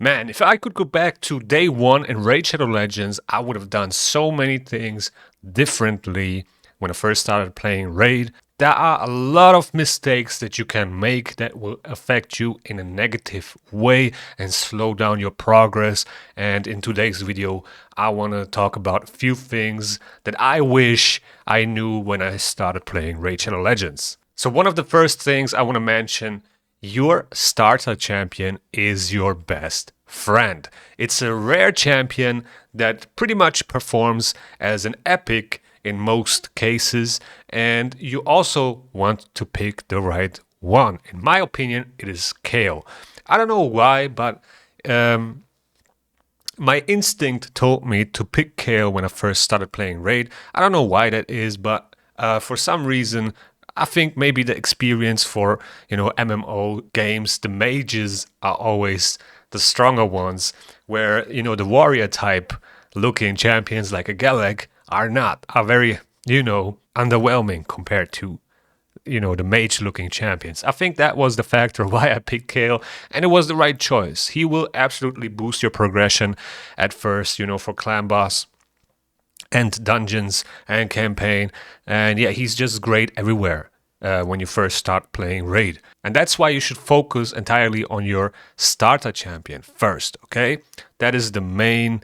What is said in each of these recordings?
Man, if I could go back to day one in Raid Shadow Legends, I would have done so many things differently when I first started playing Raid. There are a lot of mistakes that you can make that will affect you in a negative way and slow down your progress. And in today's video, I want to talk about a few things that I wish I knew when I started playing Raid Shadow Legends. So one of the first things I want to mention, your starter champion is your best friend. It's a rare champion that pretty much performs as an epic in most cases, and you also want to pick the right one. In my opinion, it is Kale. I don't know why, but my instinct told me to pick Kale when I first started playing Raid. I don't know why that is, but for some reason, I think maybe the experience for, MMO games, the mages are always the stronger ones, where, the warrior type looking champions like a Galek are very, underwhelming compared to, the mage looking champions. I think that was the factor why I picked Kale, and it was the right choice. He will absolutely boost your progression at first, for clan boss and dungeons and campaign. And yeah, he's just great everywhere when you first start playing Raid. And that's why you should focus entirely on your starter champion first, okay? That is the main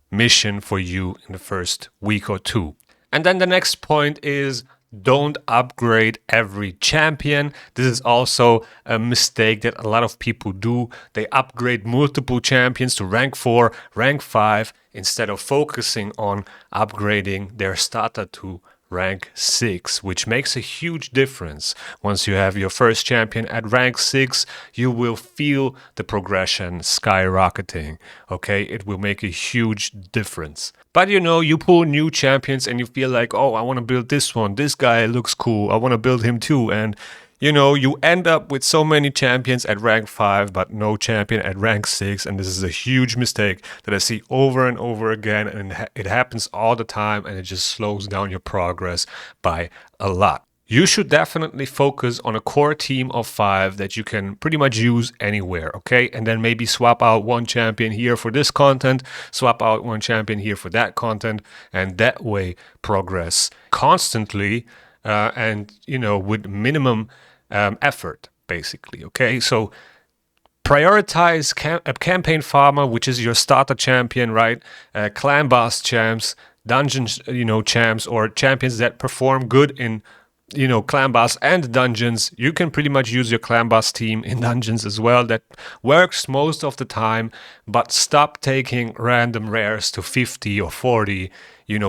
mission for you in the first week or two. And then the next point is don't upgrade every champion. This is also a mistake that a lot of people do. They upgrade multiple champions to rank 4, rank 5, instead of focusing on upgrading their starter to rank 6, which makes a huge difference. Once you have your first champion at rank 6, you will feel the progression skyrocketing, okay? It will make a huge difference. But you pull new champions and you feel like, oh, I want to build this one. This guy looks cool. I want to build him too. And you end up with so many champions at rank 5, but no champion at rank 6. And this is a huge mistake that I see over and over again. And it happens all the time, and it just slows down your progress by a lot. You should definitely focus on a core team of 5 that you can pretty much use anywhere, okay? And then maybe swap out one champion here for this content, swap out one champion here for that content, and that way progress constantly and, with minimum effort, basically, okay? So prioritize a campaign farmer, which is your starter champion, right? Clan boss champs, dungeons, champs, or champions that perform good in clan boss and dungeons. You can pretty much use your clan boss team in dungeons as well. That works most of the time, but stop taking random rares to 50 or 40,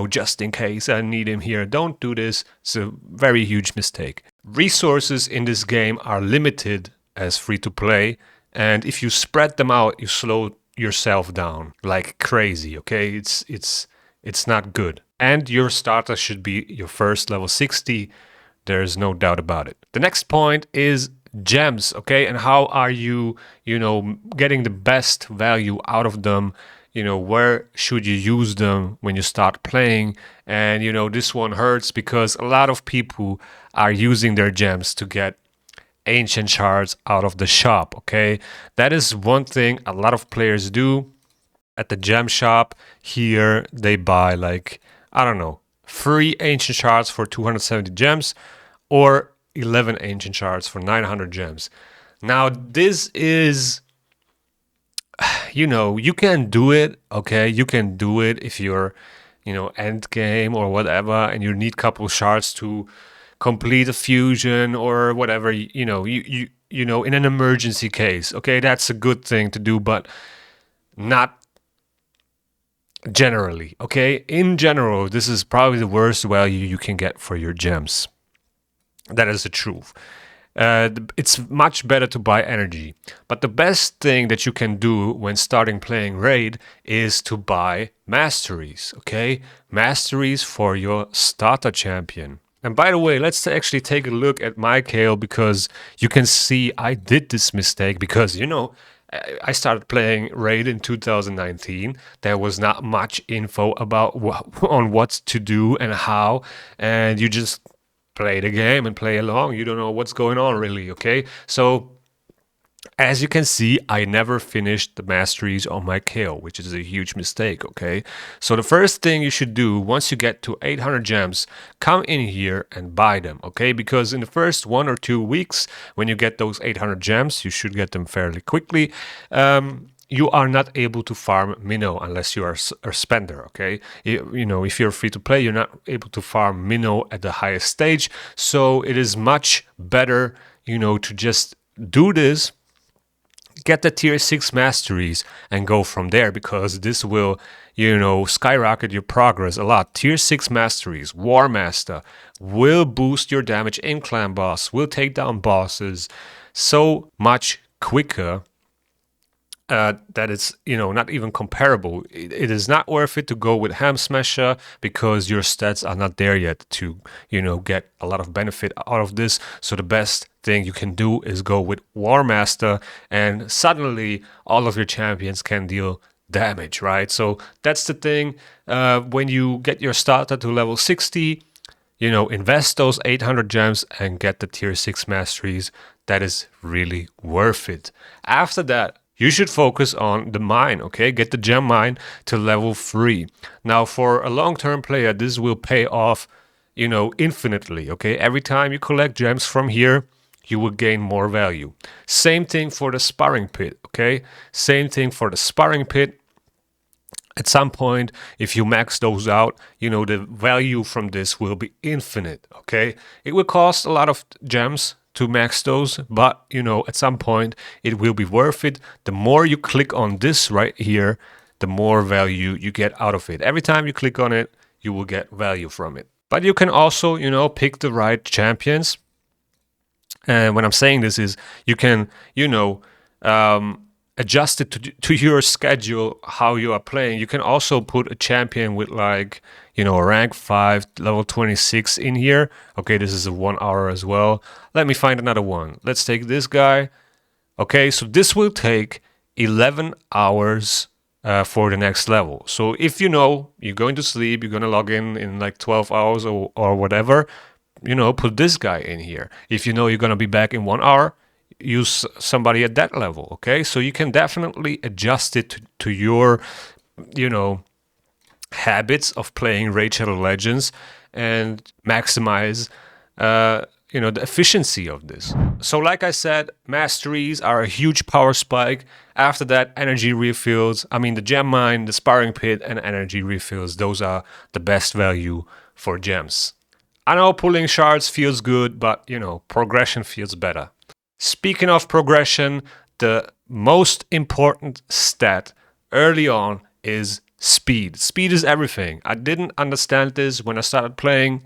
just in case I need him here. Don't do this. It's a very huge mistake. Resources in this game are limited as free to play, and if you spread them out, you slow yourself down like crazy, okay? It's not good. And your starter should be your first level 60. There's no doubt about it. The next point is gems, okay? And how are you, getting the best value out of them? Where should you use them when you start playing? And, this one hurts because a lot of people are using their gems to get ancient shards out of the shop, okay? That is one thing a lot of players do. At the gem shop here, they buy 3 ancient shards for 270 gems, or 11 ancient shards for 900 gems. Now, this is, you can do it, okay? You can do it if you're, end game or whatever, and you need a couple shards to complete a fusion or whatever, in an emergency case, okay? That's a good thing to do, but not generally, okay? In general, this is probably the worst value you can get for your gems. That is the truth. It's much better to buy energy. But the best thing that you can do when starting playing Raid is to buy masteries, okay? Masteries for your starter champion. And by the way, let's actually take a look at my Kale, because you can see I did this mistake because, I started playing Raid in 2019. There was not much info about on what to do and how, and you just play the game and play along. You don't know what's going on really, okay? So As you can see, I never finished the masteries on my Kale, which is a huge mistake, okay? So the first thing you should do once you get to 800 gems, come in here and buy them, okay? Because in the first 1 or 2 weeks, when you get those 800 gems, you should get them fairly quickly. You are not able to farm minnow unless you are a spender, okay? You know, if you're free to play, you're not able to farm minnow at the highest stage. So it is much better, you know, to just do this, get the tier 6 masteries and go from there, because this will, you know, skyrocket your progress a lot. Tier 6 masteries, War Master, will boost your damage in clan boss, will take down bosses so much quicker that it's, you know, not even comparable. It is not worth it to go with Ham Smasher because your stats are not there yet to, you know, get a lot of benefit out of this. So the best thing you can do is go with War Master, and suddenly all of your champions can deal damage, right? So that's the thing. When you get your starter to level 60, you know, invest those 800 gems and get the tier 6 masteries. That is really worth it. After that, you should focus on the mine, okay? Get the gem mine to level 3. Now, for a long-term player, this will pay off, you know, infinitely, okay? Every time you collect gems from here, you will gain more value. Same thing for the sparring pit, okay? Same thing for the sparring pit. At some point, if you max those out, you know, the value from this will be infinite, okay? It will cost a lot of gems to max those, but, you know, at some point, it will be worth it. The more you click on this right here, the more value you get out of it. Every time you click on it, you will get value from it. But you can also, you know, pick the right champions. And when I'm saying this is, you can, you know, adjust it to your schedule, how you are playing. You can also put a champion with, like, you know, a rank 5, level 26 in here. Okay, this is a 1 hour as well. Let me find another one. Let's take this guy. Okay, so this will take 11 hours for the next level. So if you know you're going to sleep, you're going to log in like 12 hours or whatever, you know, put this guy in here. If you know you're going to be back in 1 hour, use somebody at that level, okay? So you can definitely adjust it to your, you know, habits of playing Raid Shadow Legends and maximize, you know, the efficiency of this. So like I said, masteries are a huge power spike. After that, energy refills. I mean, the gem mine, the sparring pit, and energy refills. Those are the best value for gems. I know pulling shards feels good, but, you know, progression feels better. Speaking of progression, the most important stat early on is speed. Speed is everything. I didn't understand this when I started playing,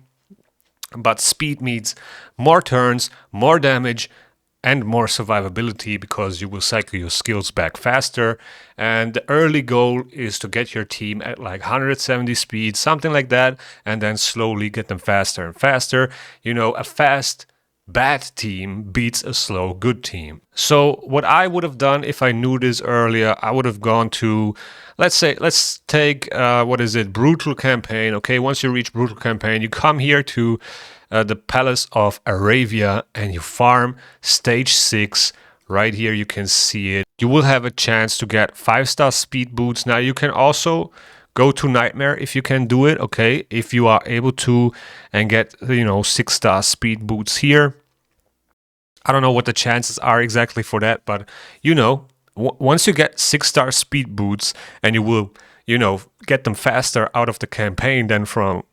but speed means more turns, more damage, and more survivability, because you will cycle your skills back faster. And the early goal is to get your team at like 170 speed, something like that, and then slowly get them faster and faster. You know, a fast bad team beats a slow good team. So what I would have done if I knew this earlier, I would have gone to, let's take brutal campaign. Okay, once you reach brutal campaign, you come here to the Palace of Aravia and you farm stage 6. Right here you can see it. You will have a chance to get 5-star speed boots. Now you can also go to Nightmare if you can do it, okay? If you are able to, and get, you know, 6-star speed boots here. I don't know what the chances are exactly for that, but, you know, once you get 6-star speed boots, and you will, you know, get them faster out of the campaign than from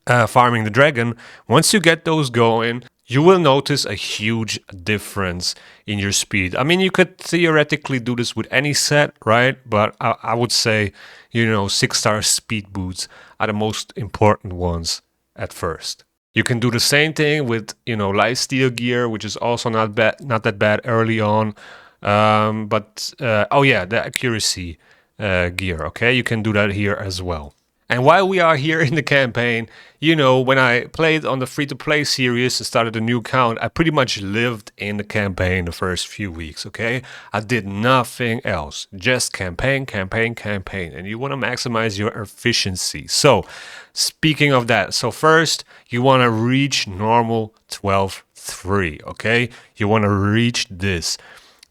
farming the dragon. Once you get those going, you will notice a huge difference in your speed. I mean, you could theoretically do this with any set, right? But I would say, you know, 6-star speed boots are the most important ones at first. You can do the same thing with, you know, lifesteal gear, which is also not that bad early on. Oh yeah, the accuracy gear, okay? You can do that here as well. And while we are here in the campaign, you know, when I played on the free-to-play series and started a new account, I pretty much lived in the campaign the first few weeks, okay? I did nothing else, just campaign. And you want to maximize your efficiency. So, speaking of that, so first, you want to reach normal 12-3, okay? You want to reach this.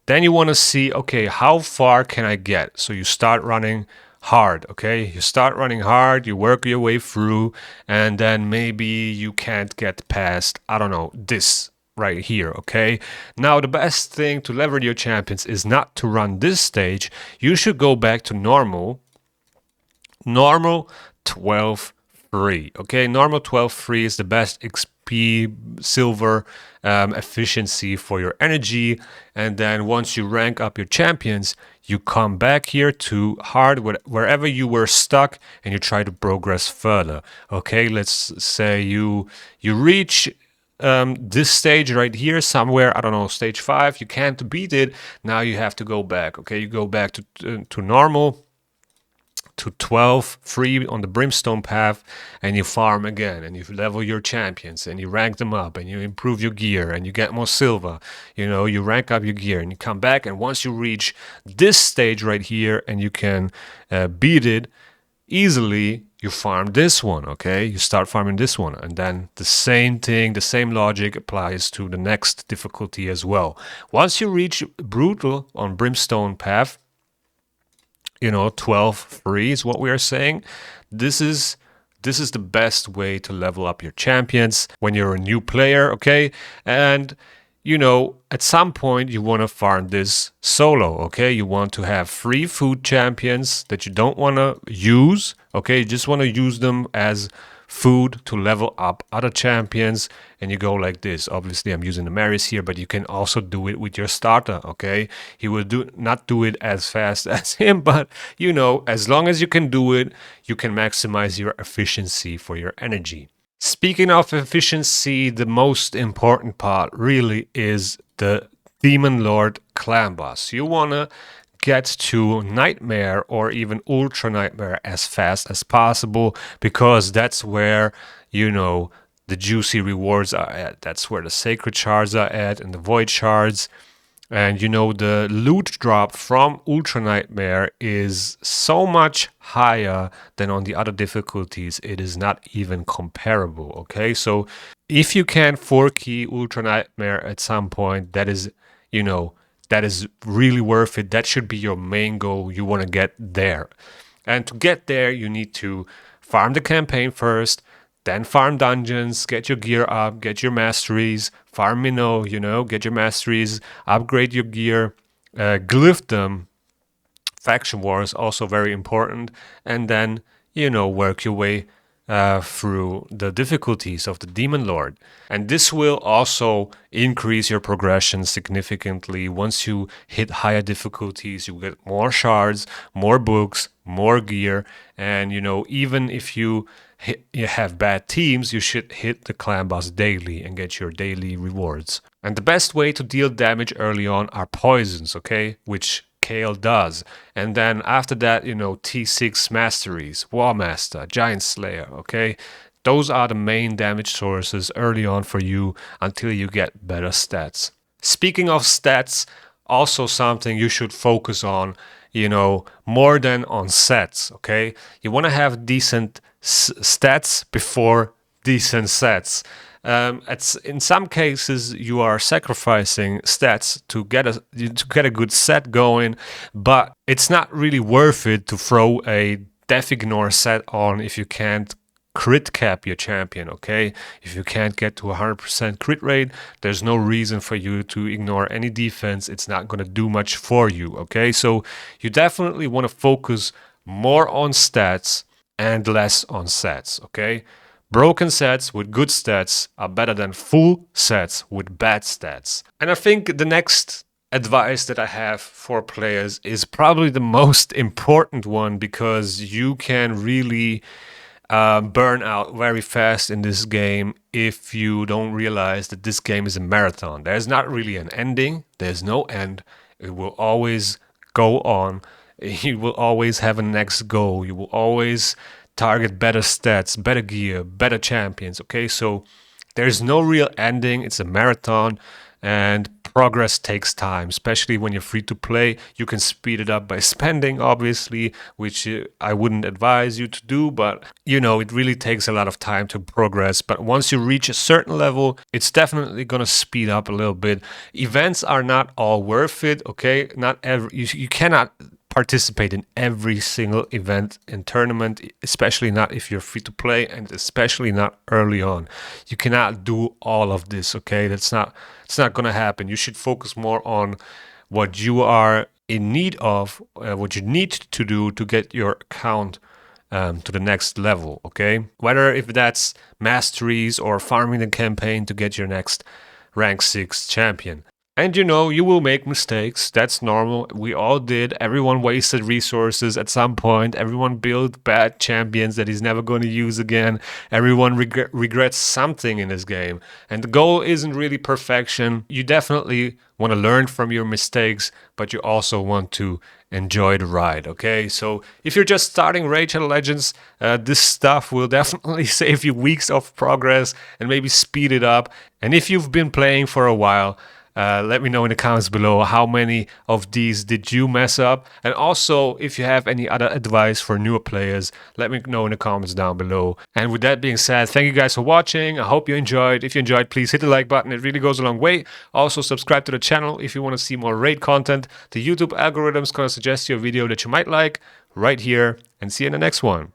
Then you want to see, okay, how far can I get? So you start running hard, okay? You start running hard, you work your way through, and then maybe you can't get past, I don't know, this right here, okay? Now, the best thing to level your champions is not to run this stage. You should go back to normal 12 free. Okay, normal 12 free is the best XP silver efficiency for your energy. And then once you rank up your champions, you come back here to hard wherever you were stuck and you try to progress further. Okay, let's say you reach this stage right here somewhere, I don't know, stage 5, you can't beat it. Now you have to go back. Okay, you go back to normal, to 12 free on the brimstone path, and you farm again, and you level your champions, and you rank them up, and you improve your gear, and you get more silver. You rank up your gear, and you come back, and once you reach this stage right here and you can beat it easily, you farm this one. Okay, you start farming this one, and then the same thing, the same logic applies to the next difficulty as well. Once you reach brutal on brimstone path, 12 free is what we are saying. This is the best way to level up your champions when you're a new player, okay? And at some point you want to farm this solo, okay? You want to have free food champions that you don't want to use, okay? You just want to use them as food to level up other champions, and you go like this. Obviously, I'm using the Maris here, but you can also do it with your starter, okay? He will not do it as fast as him, but as long as you can do it, you can maximize your efficiency for your energy. Speaking of efficiency, the most important part really is the Demon Lord clan boss. You want to get to Nightmare or even Ultra Nightmare as fast as possible, because that's where, the juicy rewards are at. That's where the Sacred Shards are at and the Void Shards. And the loot drop from Ultra Nightmare is so much higher than on the other difficulties, it is not even comparable, okay? So if you can 4-key Ultra Nightmare at some point, that is really worth it. That should be your main goal. You want to get there. And to get there, you need to farm the campaign first, then farm dungeons, get your gear up, get your masteries, farm Minnow, get your masteries, upgrade your gear, glyph them. Faction wars, also very important. And then, work your way through the difficulties of the Demon Lord. And this will also increase your progression significantly. Once you hit higher difficulties, you get more shards, more books, more gear, and even if you have bad teams, you should hit the clan boss daily and get your daily rewards. And the best way to deal damage early on are poisons, okay, which Kale does. And then after that, T6 masteries, War Master, Giant Slayer, okay? Those are the main damage sources early on for you until you get better stats. Speaking of stats, also something you should focus on, more than on sets, okay? You want to have decent stats before decent sets. In some cases, you are sacrificing stats to get a good set going, but it's not really worth it to throw a Death Ignore set on if you can't crit cap your champion, okay? If you can't get to 100% crit rate, there's no reason for you to ignore any defense. It's not going to do much for you, okay? So you definitely want to focus more on stats and less on sets, okay? Broken sets with good stats are better than full sets with bad stats. And I think the next advice that I have for players is probably the most important one, because you can really burn out very fast in this game if you don't realize that this game is a marathon. There's not really an ending. There's no end. It will always go on. You will always have a next goal. You will always target better stats, better gear, better champions, okay? So there's no real ending. It's a marathon, and progress takes time, especially when you're free to play. You can speed it up by spending, obviously, which I wouldn't advise you to do, but it really takes a lot of time to progress. But once you reach a certain level, it's definitely going to speed up a little bit. Events are not all worth it, okay? Not every you cannot participate in every single event and tournament, especially not if you're free to play, and especially not early on. You cannot do all of this, okay? It's not going to happen. You should focus more on what you are in need of, what you need to do to get your account to the next level, okay? Whether if that's masteries or farming the campaign to get your next rank 6 champion. And you will make mistakes. That's normal. We all did. Everyone wasted resources at some point. Everyone built bad champions that he's never going to use again. Everyone regrets something in this game. And the goal isn't really perfection. You definitely want to learn from your mistakes, but you also want to enjoy the ride, okay? So if you're just starting Raid Shadow Legends, this stuff will definitely save you weeks of progress and maybe speed it up. And if you've been playing for a while, let me know in the comments below how many of these did you mess up. And also, if you have any other advice for newer players, let me know in the comments down below. And with that being said, thank you guys for watching. I hope you enjoyed. If you enjoyed, please hit the like button. It really goes a long way. Also, subscribe to the channel if you want to see more raid content. The YouTube algorithm is going to suggest you a video that you might like right here. And see you in the next one.